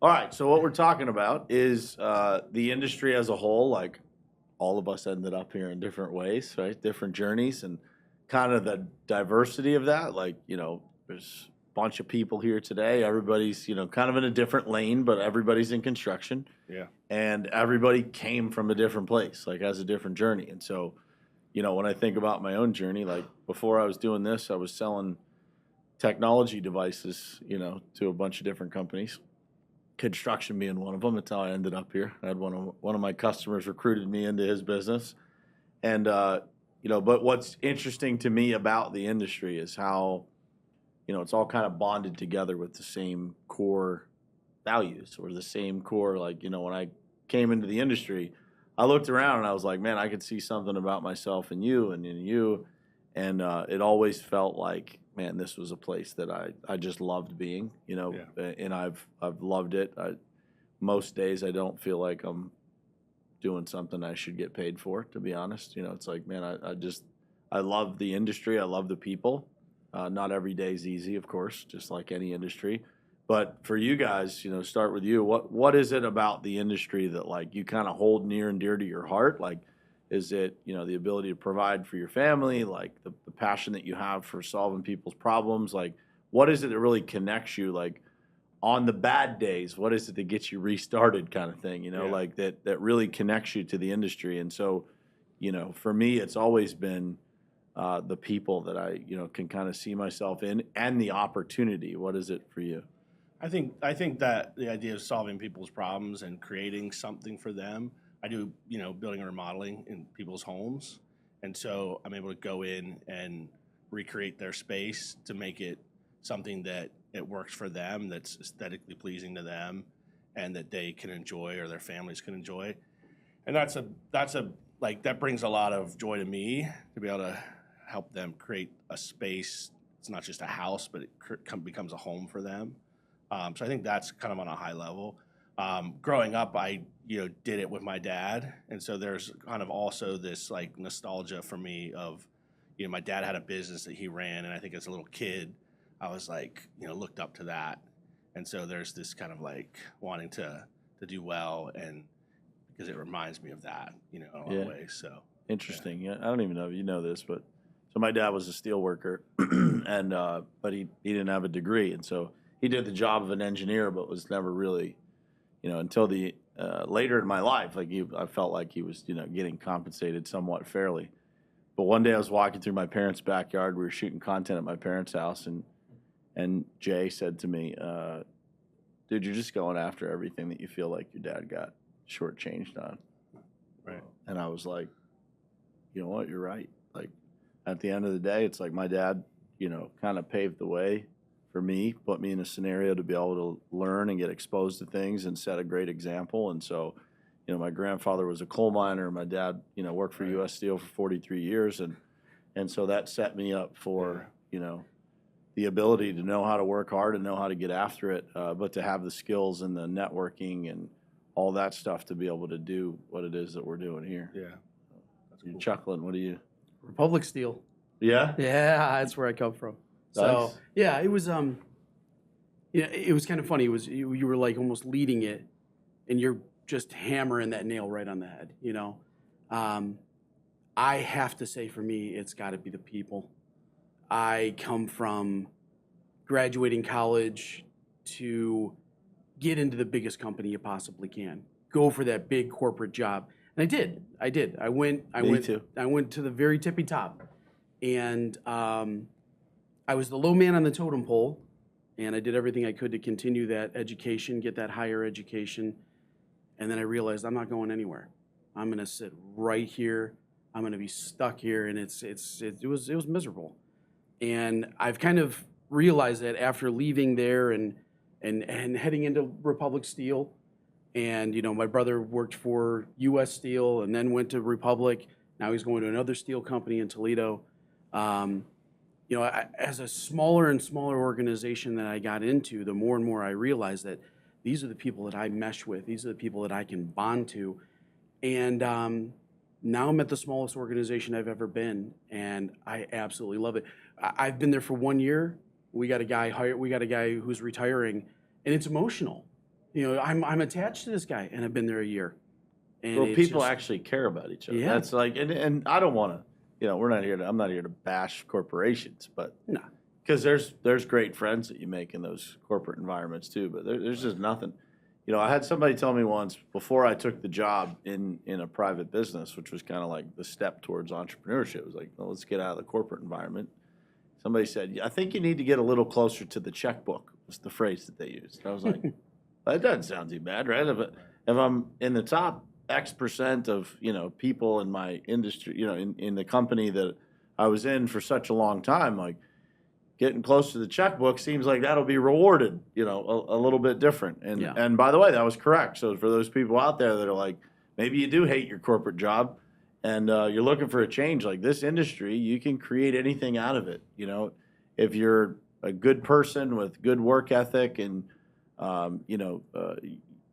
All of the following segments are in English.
All right, so what we're talking about is the industry as a whole. Like all of us ended up here in different ways, right? Different journeys, and kind of the diversity of that. Like there's a bunch of people here today. Everybody's kind of in a different lane, but everybody's in construction, Yeah. and everybody came from a different place, like has a different journey. And so, when I think about my own journey, like before I was doing this, I was selling technology devices, to a bunch of different companies. Construction being one of them. That's how I ended up here. I had one of my customers recruited me into his business, and but what's interesting to me about the industry is how it's all kind of bonded together with the same core values or the same core. Like when I came into the industry, I looked around and I was like, man, I could see something about myself in you and in you, and it always felt like, man, this was a place that I just loved being, and I've loved it. Most days I don't feel like I'm doing something I should get paid for, to be honest. It's like, man, I love the industry. I love the people. Not every day is easy, of course, just like any industry. But for you guys, start with you. What is it about the industry that like you kind of hold near and dear to your heart? Like, is it, the ability to provide for your family, like the passion that you have for solving people's problems? Like, what is it that really connects you? Like, on the bad days, what is it that gets you restarted kind of thing, Yeah. like that really connects you to the industry? And so, for me, it's always been the people that I, can kind of see myself in and the opportunity. What is it for you? I think that the idea of solving people's problems and creating something for them. I do, building and remodeling in people's homes, and so I'm able to go in and recreate their space to make it something that it works for them, that's aesthetically pleasing to them, and that they can enjoy or their families can enjoy. And that's a like that brings a lot of joy to me to be able to help them create a space. It's not just a house, but it becomes a home for them. So I think that's kind of on a high level. Growing up, I did it with my dad, and so there's kind of also this like nostalgia for me of, my dad had a business that he ran, and I think as a little kid, I was like, looked up to that, and so there's this kind of like wanting to do well, and because it reminds me of that, in a lot of ways. So interesting. Yeah, I don't even know if you know this, but so my dad was a steel worker, and but he didn't have a degree, and so he did the job of an engineer, but was never really, until the later in my life, like I felt like he was, getting compensated somewhat fairly. But one day I was walking through my parents' backyard. We were shooting content at my parents' house, and Jay said to me, "Dude, you're just going after everything that you feel like your dad got shortchanged on." right. And I was like, you know what, you're right. Like at the end of the day, it's like my dad, kind of paved the way for me, put me in a scenario to be able to learn and get exposed to things and set a great example. And so, my grandfather was a coal miner. My dad, worked for U.S. Steel for 43 years. And so that set me up for, the ability to know how to work hard and know how to get after it, but to have the skills and the networking and all that stuff to be able to do what it is that we're doing here. Yeah. That's You're cool. chuckling. What do you? Republic Steel. Yeah? Yeah, that's where I come from. So Nice. yeah, it was it was kind of funny. It was you were like almost leading it, and you're just hammering that nail right on the head. I have to say for me, it's got to be the people. I come from graduating college to get into the biggest company you possibly can. Go for that big corporate job. And I did. I went too. I went to the very tippy top. And I was the low man on the totem pole, and I did everything I could to continue that education, get that higher education. And then I realized I'm not going anywhere. I'm going to sit right here. I'm going to be stuck here, and it was miserable. And I've kind of realized that after leaving there and heading into Republic Steel, and my brother worked for U.S. Steel and then went to Republic. Now he's going to another steel company in Toledo. As a smaller and smaller organization that I got into, the more and more I realized that these are the people that I mesh with. These are the people that I can bond to. And now I'm at the smallest organization I've ever been, and I absolutely love it. I've been there for 1 year. We got a guy who's retiring, and it's emotional. I'm attached to this guy, and I've been there a year. And Well, it's people just- actually care about each other. Yeah. That's like, and I don't want to, I'm not here to bash corporations, but No. because there's great friends that you make in those corporate environments too, but there's just nothing. I had somebody tell me once before I took the job in a private business, which was kind of like the step towards entrepreneurship. It was like, well, let's get out of the corporate environment. Somebody said, I think you need to get a little closer to the checkbook, was the phrase that they used. And I was like, that doesn't sound too bad, right? If I'm in the top X percent of, people in my industry, in the company that I was in for such a long time, like getting close to the checkbook seems like that'll be rewarded, a little bit different. And Yeah. and by the way, that was correct. So for those people out there that are like, maybe you do hate your corporate job and you're looking for a change, like this industry, you can create anything out of it. If you're a good person with good work ethic and,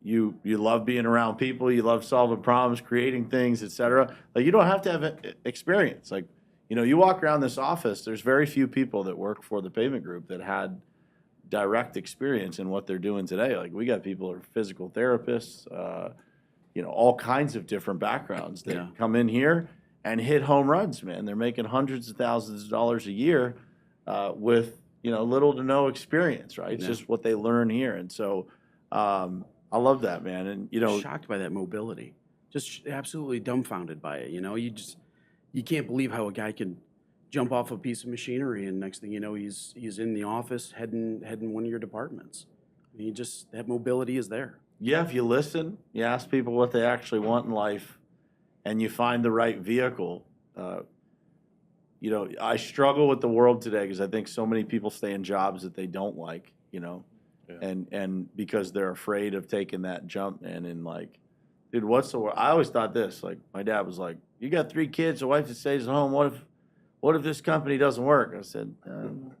you love being around people, you love solving problems, creating things, et cetera. Like you don't have to have experience. Like, you walk around this office, there's very few people that work for the pavement group that had direct experience in what they're doing today. Like we got people who are physical therapists, all kinds of different backgrounds that come in here and hit home runs, man. They're making hundreds of thousands of dollars a year with, little to no experience, right? It's just what they learn here. And so I love that, man. And, shocked by that mobility, just absolutely dumbfounded by it. You can't believe how a guy can jump off a piece of machinery and next thing you know, he's in the office heading one of your departments. I mean, that mobility is there. yeah, if you listen, you ask people what they actually want in life, and you find the right vehicle. I struggle with the world today because I think so many people stay in jobs that they don't like, and because they're afraid of taking that jump, man. And like, dude, what's the word? I always thought this. Like, my dad was like, "You got 3 kids, a wife that stays at home. What if this company doesn't work?" I said,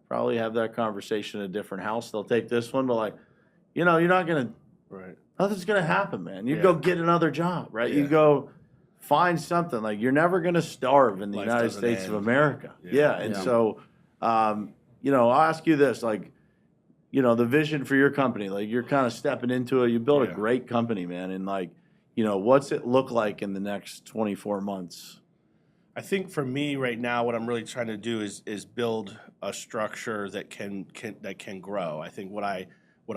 "Probably have that conversation in a different house. They'll take this one, but like, you're not gonna." Right. Nothing's gonna happen, man. You Yeah. go get another job, right? You Yeah. go find something. Like you're never gonna starve in the Life United doesn't States of end. America. Yeah. And Yeah. so, I'll ask you this, like, the vision for your company, like you're kind of stepping into it. You built a Yeah. great company, man, and like, what's it look like in the next 24 months? I think for me right now, what I'm really trying to do is build a structure that can grow. I think what I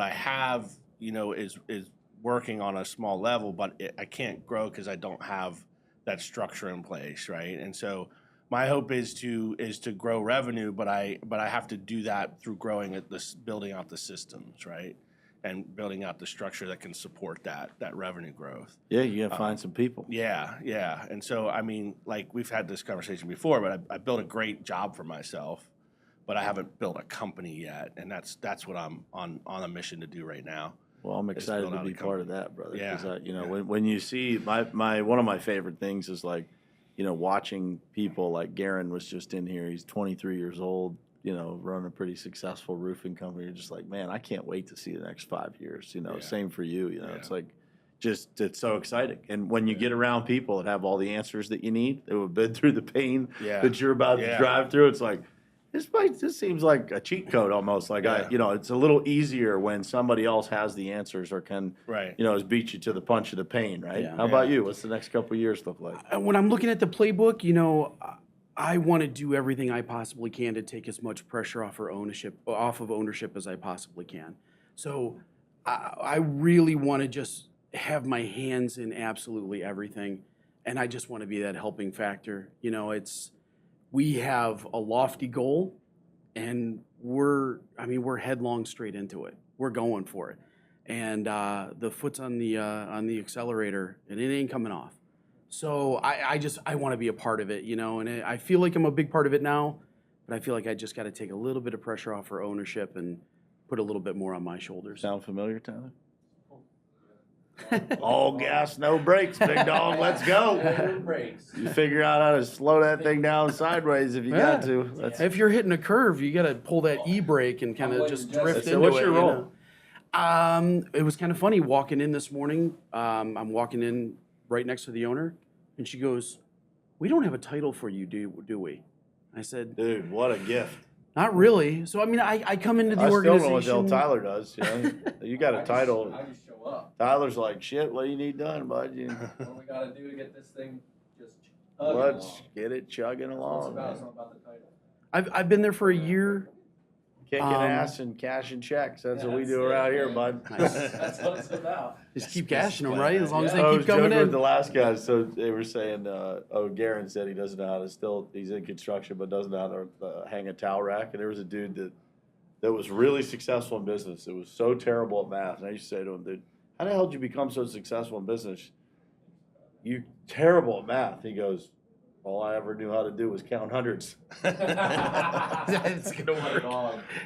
have, is working on a small level, but I can't grow because I don't have that structure in place, right? And so my hope is to grow revenue, but I have to do that through building out the systems, right? And building out the structure that can support that revenue growth. Yeah, you gotta find some people. Yeah. And so, I mean, like we've had this conversation before, but I built a great job for myself, but I haven't built a company yet, and that's what I'm on a mission to do right now. Well, I'm excited build to out be a part of company. that, brother. Yeah. 'Cause when you see my one of my favorite things is like, watching people like Garen was just in here. He's 23 years old, running a pretty successful roofing company. You're just like, man, I can't wait to see the next 5 years. Yeah. Same for you. Yeah. It's like, it's so exciting. And when you get around people that have all the answers that you need, that have been through the pain Yeah. that you're about to Yeah. drive through, it's like, this seems like a cheat code almost. Like Yeah. it's a little easier when somebody else has the answers or can, Right. has beat you to the punch of the pain, right? Yeah. How about Yeah. you? What's the next couple of years look like? When I'm looking at the playbook, I want to do everything I possibly can to take as much pressure off of ownership as I possibly can. So I really want to just have my hands in absolutely everything, and I just want to be that helping factor. We have a lofty goal, and we're headlong straight into it. We're going for it, and the foot's on the accelerator, and it ain't coming off. So I want to be a part of it, and I feel like I'm a big part of it now, but I feel like I just got to take a little bit of pressure off for ownership and put a little bit more on my shoulders. Sound familiar, Tyler? All gas, no brakes, big dog. Let's go. You figure out how to slow that thing down sideways if you got to. If you're hitting a curve, you got to pull that e-brake and kind of just drift So into what's it. your role? It was kind of funny walking in this morning. I'm walking in right next to the owner, and she goes, "We don't have a title for you, do we?" I said, Dude, what a gift. Not really. So I mean, I come into the I still organization. don't know what the hell Tyler does. You know? You got a title. I just show up. Tyler's like, shit, what do you need done, bud? What do we gotta do to get this thing just chugging Let's along? get it chugging That's what it's along. about. It's Man. not about the title. I've been there for a year. Kicking ass and cashing checks. That's what we do That's around it, here, man. bud. That's what it's about. Just keep cashing them, right? As long as they I keep was coming joking with in. the last guy. So they were saying, Garen said he doesn't know how to he's in construction, but doesn't know how to hang a towel rack. And there was a dude that was really successful in business. It was so terrible at math. And I used to say to him, dude, how the hell did you become so successful in business? You terrible at math. He goes, all I ever knew how to do was count hundreds. That's gonna work.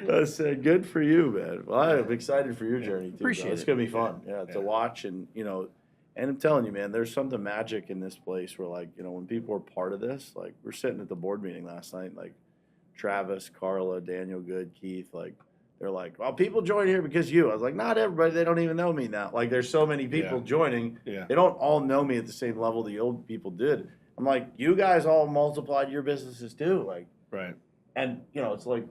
I said, good for you, man. Well, I'm excited for your journey, too. Appreciate It's it. going to be fun. Yeah, to watch and, and I'm telling you, man, there's something magic in this place where, like, when people are part of this, like, we're sitting at the board meeting last night, like, Travis, Carla, Daniel Good, Keith, like, they're like, well, people join here because you. I was like, not everybody. They don't even know me now. Like, there's so many people joining. Yeah. They don't all know me at the same level the old people did. I'm like, you guys all multiplied your businesses too. Like, Right. and it's like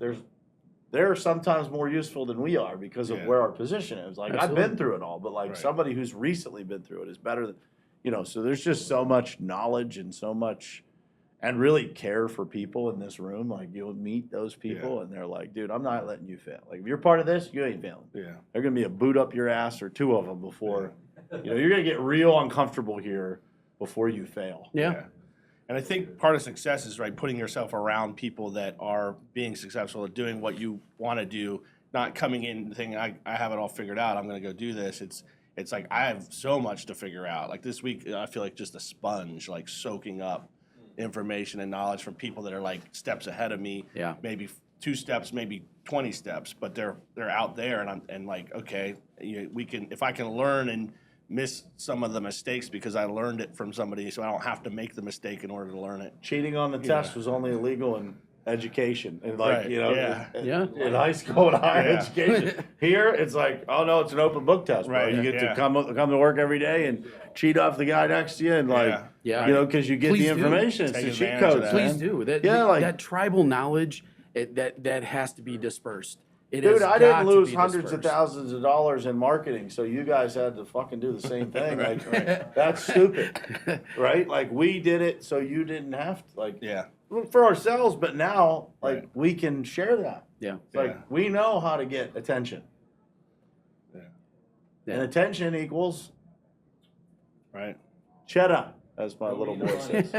they're sometimes more useful than we are because of where our position is. Like, Absolutely. I've been through it all, but like Right. somebody who's recently been through it is better than, so there's just so much knowledge and so much and really care for people in this room. Like, you'll meet those people and they're like, dude, I'm not letting you fail. Like, if you're part of this, you ain't failing. Yeah. They're going to be a boot up your ass or two of them before, you're going to get real uncomfortable here before you fail. Yeah. And I think part of success is putting yourself around people that are being successful at doing what you want to do, not coming in and thinking I have it all figured out. I'm going to go do this. It's like I have so much to figure out. Like this week, I feel like just a sponge, like soaking up information and knowledge from people that are like steps ahead of me. Yeah. Maybe 2 steps, maybe 20 steps, but they're out there, and like, okay, if I can learn and miss some of the mistakes because I learned it from somebody, so I don't have to make the mistake in order to learn it. Cheating on the test was only illegal in education. And like, Right, in high school and higher education. Here, it's like, oh no, it's an open book test, bro. Right, You get to come to work every day and cheat off the guy next to you and like, because you get Please the do. information. It's Take the cheat advantage of codes, that. Please man. do. That tribal knowledge, that has to be dispersed. Dude, I didn't lose hundreds of thousands of dollars in marketing, so you guys had to fucking do the same thing. Like, that's stupid, right? Like, we did it, so you didn't have to. Like, for ourselves, but now, like, we can share that. Yeah. It's like, we know how to get attention. And attention equals Right. cheddar, as my little boy says.